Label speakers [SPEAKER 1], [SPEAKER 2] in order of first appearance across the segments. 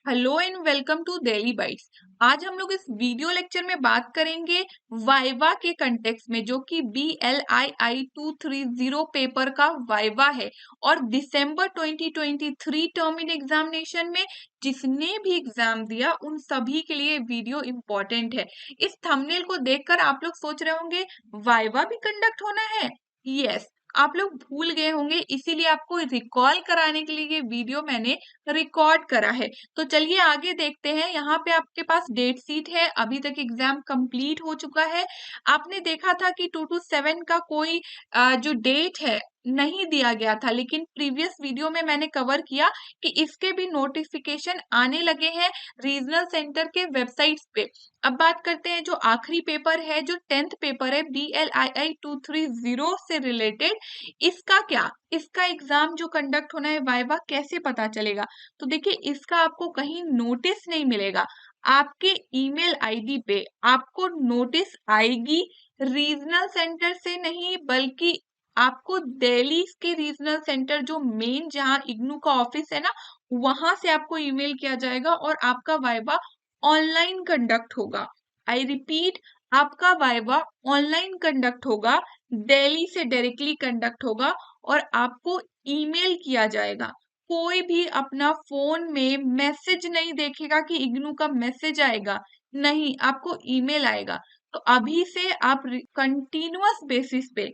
[SPEAKER 1] Hello and welcome to daily bites. आज हम लोग इस वीडियो लेक्चर में बात करेंगे वाइवा के कंटेक्स्ट में, जो कि BLII 230 पेपर का वाइवा है। और दिसंबर 2023 टर्म एग्जामिनेशन में जिसने भी एग्जाम दिया उन सभी के लिए वीडियो इम्पोर्टेंट है। इस थंबनेल को देखकर आप लोग सोच रहे होंगे वाइवा भी कंडक्ट होना है। यस, आप लोग भूल गए होंगे, इसीलिए आपको रिकॉल कराने के लिए ये वीडियो मैंने रिकॉर्ड करा है। तो चलिए आगे देखते हैं। यहाँ पे आपके पास डेट शीट है, अभी तक एग्जाम कंप्लीट हो चुका है। आपने देखा था कि 2 to 7 का कोई जो डेट है नहीं दिया गया था, लेकिन प्रीवियस वीडियो में मैंने कवर किया कि इसके भी नोटिफिकेशन आने लगे हैं रीजनल सेंटर के वेबसाइट्स पे। अब बात करते हैं जो आखिरी पेपर है, जो 10th पेपर है BLII 230 से रिलेटेड। इसका क्या, इसका एग्जाम जो कंडक्ट होना है वाइवा, कैसे पता चलेगा? तो देखिए, इसका आपको कहीं नोटिस नहीं मिलेगा। आपके ईमेल आईडी पे आपको नोटिस आएगी, रीजनल सेंटर से नहीं बल्कि आपको दिल्ली के रीजनल सेंटर, जो मेन जहां इग्नू का ऑफिस है ना, वहां से आपको ईमेल किया जाएगा और आपका वाइवा ऑनलाइन कंडक्ट होगा। आई रिपीट, आपका वाइवा ऑनलाइन कंडक्ट होगा, दिल्ली से डायरेक्टली कंडक्ट होगा और आपको ईमेल किया जाएगा। कोई भी अपना फोन में मैसेज नहीं देखेगा कि इग्नू का मैसेज आएगा, नहीं, आपको ईमेल आएगा। तो अभी से आप कंटिन्यूअस बेसिस पे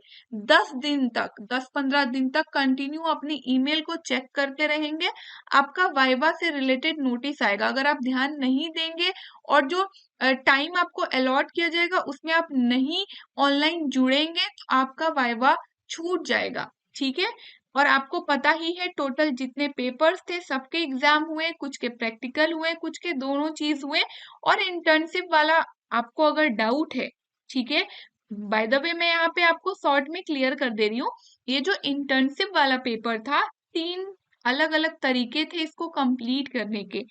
[SPEAKER 1] 10 दिन तक, 10-15 दिन तक कंटिन्यू अपनी ईमेल को चेक करते रहेंगे, आपका वाइवा से रिलेटेड नोटिस आएगा। अगर आप ध्यान नहीं देंगे और जो टाइम आपको अलॉट किया जाएगा उसमें आप नहीं ऑनलाइन जुड़ेंगे, तो आपका वाइवा छूट जाएगा। ठीक है। और आपको पता ही है टोटल जितने पेपर्स थे सबके एग्जाम हुए, कुछ के प्रैक्टिकल हुए, कुछ के दोनों चीज हुए। और इंटर्नशिप वाला आपको अगर डाउट है, ठीक है, बाय द वे मैं यहाँ पे आपको शॉर्ट में क्लियर कर दे रही हूँ। ये जो इंटर्नशिप वाला पेपर था, 3 अलग-अलग तरीके थे इसको कंप्लीट करने के।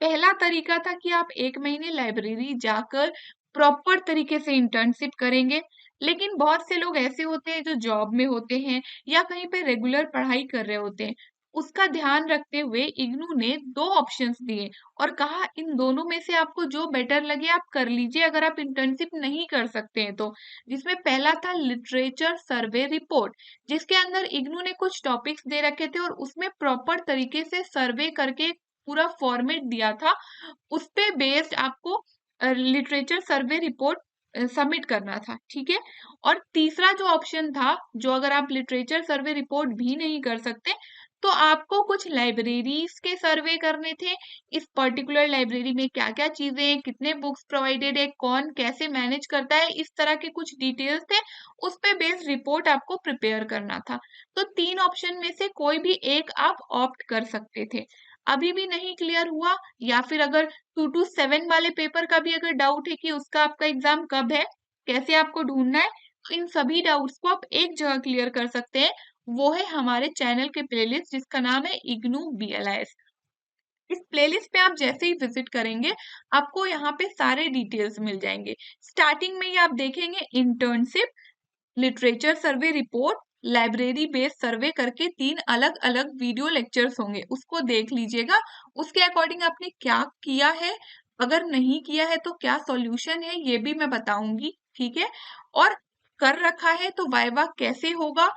[SPEAKER 1] पहला तरीका था कि आप 1 महीने लाइब्रेरी जाकर प्रॉपर तरीके से इंटर्नशिप करेंगे। लेकिन बहुत से लोग ऐसे होते हैं जो जॉब में होते हैं या कहीं पे रेगुलर पढ़ाई कर रहे होते हैं। उसका ध्यान रखते हुए इग्नू ने 2 ऑप्शंस दिए और कहा इन दोनों में से आपको जो बेटर लगे आप कर लीजिए, अगर आप इंटर्नशिप नहीं कर सकते हैं तो। जिसमें पहला था लिटरेचर सर्वे रिपोर्ट, जिसके अंदर इग्नू ने कुछ टॉपिक्स दे रखे थे और उसमें प्रॉपर तरीके से सर्वे करके पूरा फॉर्मेट दिया था। उस पे बेस्ड आपको लिटरेचर सर्वे रिपोर्ट सबमिट करना था। ठीक है। और तीसरा जो ऑप्शन था, जो अगर आप लिटरेचर सर्वे रिपोर्ट भी नहीं कर सकते तो आपको कुछ लाइब्रेरीज के सर्वे करने थे। इस पर्टिकुलर लाइब्रेरी में क्या क्या चीजें हैं, कितने बुक्स प्रोवाइडेड है, कौन कैसे मैनेज करता है, इस तरह के कुछ डिटेल्स थे। उस पे बेस्ड रिपोर्ट आपको प्रिपेयर करना था। तो 3 ऑप्शन में से कोई भी एक आप ऑप्ट कर सकते थे। अभी भी नहीं क्लियर हुआ, या फिर अगर 2 to 7 वाले पेपर का भी अगर डाउट है कि उसका आपका एग्जाम कब है, कैसे आपको ढूंढना है, तो इन सभी डाउट्स को आप एक जगह क्लियर कर सकते हैं। वो है हमारे चैनल के प्लेलिस्ट जिसका नाम है इग्नू BLIS। इस प्लेलिस्ट पे आप जैसे ही विजिट करेंगे आपको यहाँ पे सारे डिटेल्स मिल जाएंगे। स्टार्टिंग में ही आप देखेंगे internship, literature survey report, library based सर्वे करके 3 अलग-अलग वीडियो लेक्चर्स होंगे, उसको देख लीजिएगा। उसके अकॉर्डिंग आपने क्या किया है, अगर नहीं किया है तो क्या सॉल्यूशन है, ये भी मैं बताऊंगी। ठीक है। और कर रखा है तो वाइवा कैसे होगा,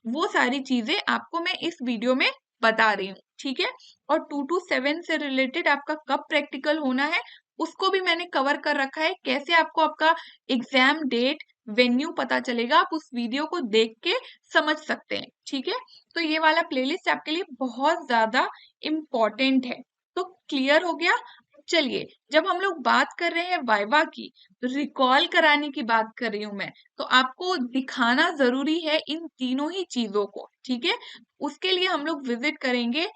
[SPEAKER 1] वो सारी चीजें आपको मैं इस वीडियो में बता रही हूँ। ठीक है। और 2 to 7 से रिलेटेड आपका कब प्रैक्टिकल होना है उसको भी मैंने कवर कर रखा है। कैसे आपको आपका एग्जाम डेट, वेन्यू पता चलेगा, आप उस वीडियो को देख के समझ सकते हैं। ठीक है। तो ये वाला प्लेलिस्ट आपके लिए बहुत ज्यादा इम्पोर्टेंट है। तो क्लियर हो गया। चलिए, जब हम लोग बात कर रहे हैं वाइवा की, तो रिकॉल कराने की बात कर रही हूं मैं, तो आपको दिखाना जरूरी है इन तीनों ही चीजों को। ठीक है। उसके लिए हम लोग विजिट करेंगे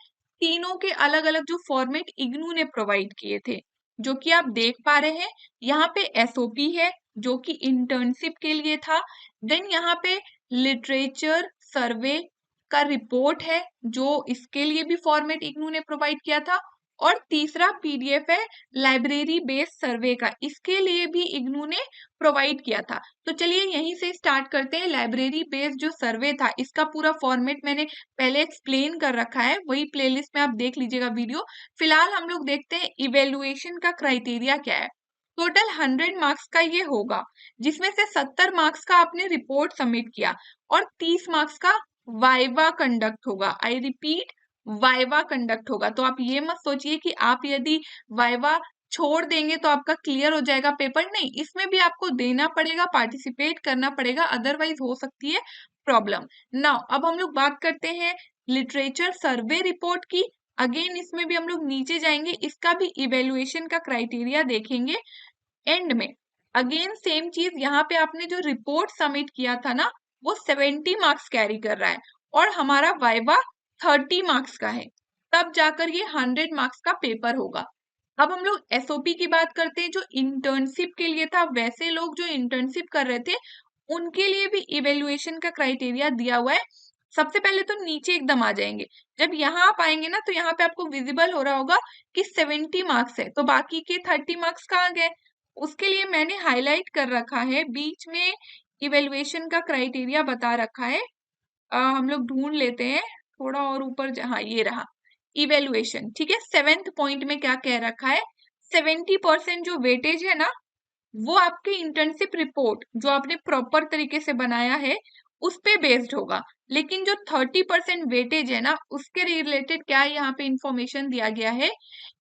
[SPEAKER 1] तीनों के अलग अलग जो फॉर्मेट इग्नू ने प्रोवाइड किए थे, जो कि आप देख पा रहे हैं। यहाँ पे SOP है जो कि इंटर्नशिप के लिए था। देन यहाँ पे लिटरेचर सर्वे का रिपोर्ट है, जो इसके लिए भी फॉर्मेट इग्नू ने प्रोवाइड किया था। और तीसरा पीडीएफ है लाइब्रेरी बेस्ड सर्वे का, इसके लिए भी इग्नू ने प्रोवाइड किया था। तो चलिए यहीं से स्टार्ट करते हैं। लाइब्रेरी बेस्ड जो सर्वे था इसका पूरा फॉर्मेट मैंने पहले एक्सप्लेन कर रखा है, वही प्लेलिस्ट में आप देख लीजिएगा वीडियो। फिलहाल हम लोग देखते हैं इवेल्युएशन का क्राइटेरिया क्या है। टोटल 100 मार्क्स का ये होगा, जिसमें से 70 मार्क्स का आपने रिपोर्ट सबमिट किया और 30 मार्क्स का वाइवा कंडक्ट होगा। आई रिपीट, वाइवा कंडक्ट होगा। तो आप ये मत सोचिए कि आप यदि वाइवा छोड़ देंगे तो आपका क्लियर हो जाएगा पेपर, नहीं, इसमें भी आपको देना पड़ेगा, पार्टिसिपेट करना पड़ेगा, अदरवाइज हो सकती है प्रॉब्लम। नाउ अब हम लोग बात करते हैं लिटरेचर सर्वे रिपोर्ट की। अगेन इसमें भी हम लोग नीचे जाएंगे, इसका भी इवेल्युएशन का क्राइटेरिया देखेंगे एंड में। अगेन सेम चीज, यहाँ पे आपने जो रिपोर्ट सबमिट किया था ना वो 70 मार्क्स कैरी कर रहा है और हमारा वाइवा 30 मार्क्स का है, तब जाकर ये 100 मार्क्स का पेपर होगा। अब हम लोग एसओपी की बात करते हैं, जो इंटर्नशिप के लिए था। वैसे लोग जो इंटर्नशिप कर रहे थे उनके लिए भी इवेल्युएशन का क्राइटेरिया दिया हुआ है। सबसे पहले तो नीचे एकदम आ जाएंगे, जब यहाँ आप आएंगे ना तो यहाँ पे आपको विजिबल हो रहा होगा कि 70 मार्क्स है, तो बाकी के 30 मार्क्स कहाँ गए, उसके लिए मैंने हाईलाइट कर रखा है बीच में, इवेल्युएशन का क्राइटेरिया बता रखा है। हम लोग ढूंढ लेते हैं थोड़ा और ऊपर, हाँ ये रहा इवेल्युएशन, ठीक है। 7th पॉइंट में क्या कह रखा है, 70% जो वेटेज है ना वो आपके इंटर्नशिप रिपोर्ट जो आपने प्रॉपर तरीके से बनाया है उस पे बेस्ड होगा। लेकिन जो 30% वेटेज है ना उसके रिलेटेड क्या यहाँ पे इंफॉर्मेशन दिया गया है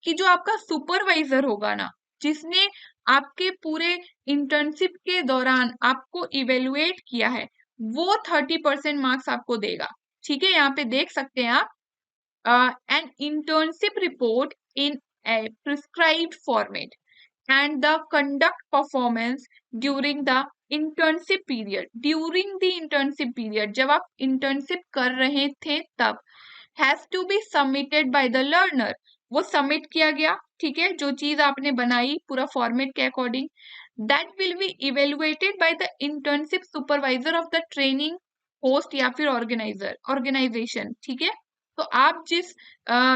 [SPEAKER 1] कि जो आपका सुपरवाइजर होगा ना, जिसने आपके पूरे इंटर्नशिप के दौरान आपको इवेलुएट किया है, वो 30% मार्क्स आपको देगा। ठीक है, यहाँ पे देख सकते हैं आप, an internship report in A prescribed format and the conduct performance during the internship period, during the internship period, जब आप internship कर रहे थे तब, has to be submitted by the learner, वो सबमिट किया गया, ठीक है, जो चीज आपने बनाई पूरा फॉर्मेट के according, that will be evaluated by the internship supervisor of the training host या फिर ऑर्गेनाइजेशन, ठीक है। तो आप जिस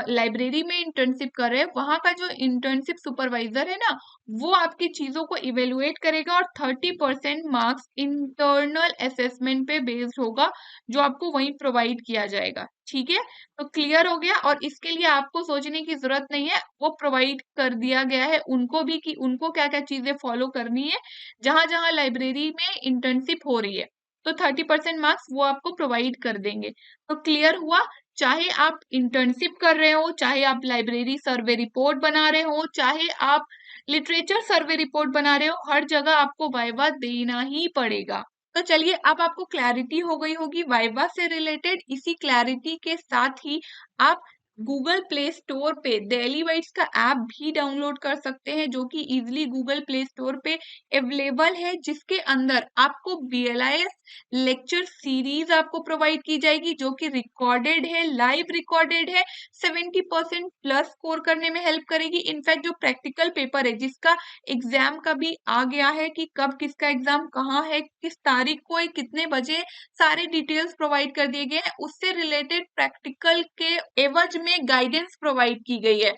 [SPEAKER 1] लाइब्रेरी में इंटर्नशिप कर रहे हैं वहां का जो इंटर्नशिप सुपरवाइजर है ना वो आपकी चीजों को इवेलुएट करेगा और 30% मार्क्स इंटरनल असेसमेंट पे बेस्ड होगा जो आपको वहीं प्रोवाइड किया जाएगा। ठीक है, तो क्लियर हो गया, और इसके लिए आपको सोचने की जरूरत नहीं है, वो प्रोवाइड कर दिया गया है उनको भी कि उनको क्या क्या चीजें फॉलो करनी है जहां जहां लाइब्रेरी में इंटर्नशिप हो रही है, तो 30% मार्क्स वो आपको प्रोवाइड कर देंगे। तो क्लियर हुआ, चाहे आप इंटर्नशिप कर रहे हो, चाहे आप लाइब्रेरी सर्वे रिपोर्ट बना रहे हो, चाहे आप लिटरेचर सर्वे रिपोर्ट बना रहे हो, हर जगह आपको वाइवा देना ही पड़ेगा। तो चलिए अब आपको क्लैरिटी हो गई होगी वाइवा से रिलेटेड। इसी क्लैरिटी के साथ ही आप गूगल प्ले स्टोर पे दिल्ली वाइट्स का ऐप भी डाउनलोड कर सकते हैं, जो कि इजिली गूगल प्ले स्टोर पे अवेलेबल है, जिसके अंदर आपको बीएलआईएस लेक्चर सीरीज आपको प्रोवाइड की जाएगी जो कि रिकॉर्डेड है, लाइव रिकॉर्डेड है, 70% प्लस स्कोर करने में हेल्प करेगी। इनफैक्ट जो प्रैक्टिकल पेपर है जिसका एग्जाम का भी आ गया है कि कब किसका एग्जाम कहाँ है, किस तारीख को है, कितने बजे, सारे डिटेल्स प्रोवाइड कर दिए गए हैं। उससे रिलेटेड प्रैक्टिकल के एवज में गाइडेंस प्रोवाइड की गई है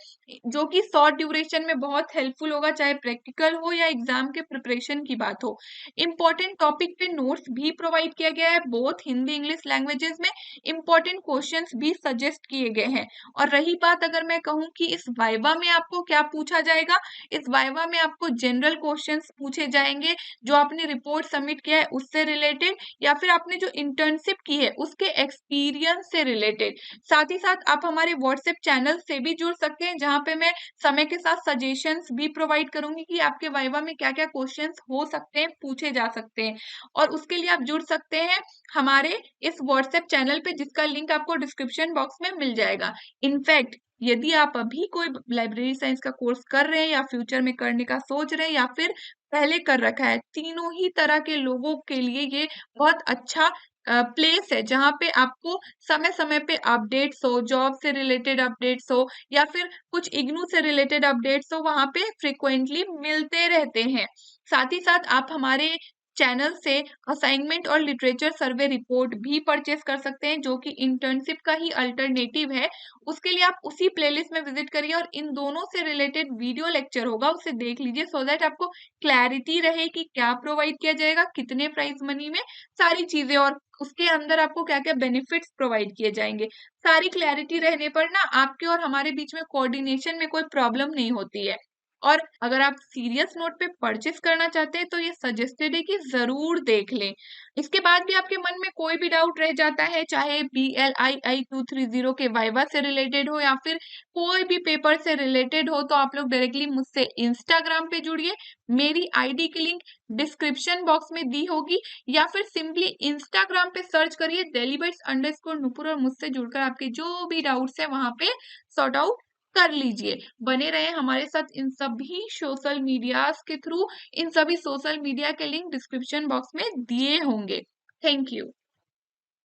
[SPEAKER 1] जो कि शॉर्ट ड्यूरेशन में बहुत हेल्पफुल होगा, चाहे प्रैक्टिकल हो या एग्जाम के प्रिपरेशन की बात हो। इंपॉर्टेंट टॉपिक पे नोट्स भी प्रोवाइड किया गया है, बोथ हिंदी इंग्लिश लैंग्वेजेस में। इंपॉर्टेंट क्वेश्चंस भी सजेस्ट किए गए हैं। और रही बात अगर मैं कहूँ कि इस वाइवा में आपको क्या पूछा जाएगा, इस वाइवा में आपको जनरल क्वेश्चंस पूछे जाएंगे जो आपने रिपोर्ट सबमिट किया है उससे रिलेटेड, या फिर आपने जो इंटर्नशिप की है उसके एक्सपीरियंस से रिलेटेड। साथ ही साथ आप हमारे व्हाट्सएप चैनल से भी जुड़ सकते हैं, जहां पे मैं समय के साथ सजेशंस भी प्रोवाइड करूंगी कि आपके वाइवा में क्या क्या क्वेश्चंस हो सकते हैं, पूछे जा सकते हैं। और उसके लिए आप जुड़ सकते हैं हमारे इस व्हाट्सएप चैनल पे, जिसका लिंक आपको डिस्क्रिप्शन बॉक्स में मिल जाएगा। इनफैक्ट यदि आप अभी कोई लाइब्रेरी साइंस का कोर्स कर रहे हैं या फ्यूचर में करने का सोच रहे हैं या फिर पहले कर रखा है, तीनों ही तरह के लोगों के लिए ये बहुत अच्छा प्लेस है जहाँ पे आपको समय समय पे अपडेट्स हो, जॉब से रिलेटेड अपडेट्स हो या फिर कुछ इग्नू से रिलेटेड अपडेट्स हो, वहां पे फ्रिक्वेंटली मिलते रहते हैं। साथ ही साथ आप हमारे चैनल से असाइनमेंट और लिटरेचर सर्वे रिपोर्ट भी परचेस कर सकते हैं, जो कि इंटर्नशिप का ही अल्टरनेटिव है। उसके लिए आप उसी प्लेलिस्ट में विजिट करिए और इन दोनों से रिलेटेड वीडियो लेक्चर होगा, उसे देख लीजिए, सो दैट आपको क्लैरिटी रहे कि क्या प्रोवाइड किया जाएगा, कितने प्राइस मनी में, सारी चीजें, और उसके अंदर आपको क्या क्या बेनिफिट्स प्रोवाइड किए जाएंगे। सारी क्लैरिटी रहने पर ना आपके और हमारे बीच में कोऑर्डिनेशन में कोई प्रॉब्लम नहीं होती है। और अगर आप सीरियस नोट पे परचेस करना चाहते हैं तो ये सजेस्टेड है कि जरूर देख लें। इसके बाद भी आपके मन में कोई भी डाउट रह जाता है, चाहे BLII 230 के वाइवा से रिलेटेड हो या फिर कोई भी पेपर से रिलेटेड हो, तो आप लोग डायरेक्टली मुझसे इंस्टाग्राम पे जुड़िए। मेरी आईडी की लिंक डिस्क्रिप्शन बॉक्स में दी होगी, या फिर सिंपली इंस्टाग्राम पे सर्च करिए dailybites_nupur और मुझसे जुड़कर आपके जो भी डाउट्स है वहां पे सॉर्ट आउट कर लीजिए। बने रहे हमारे साथ इन सभी सोशल मीडियाज के थ्रू। इन सभी सोशल मीडिया के लिंक डिस्क्रिप्शन बॉक्स में दिए होंगे। Thank you.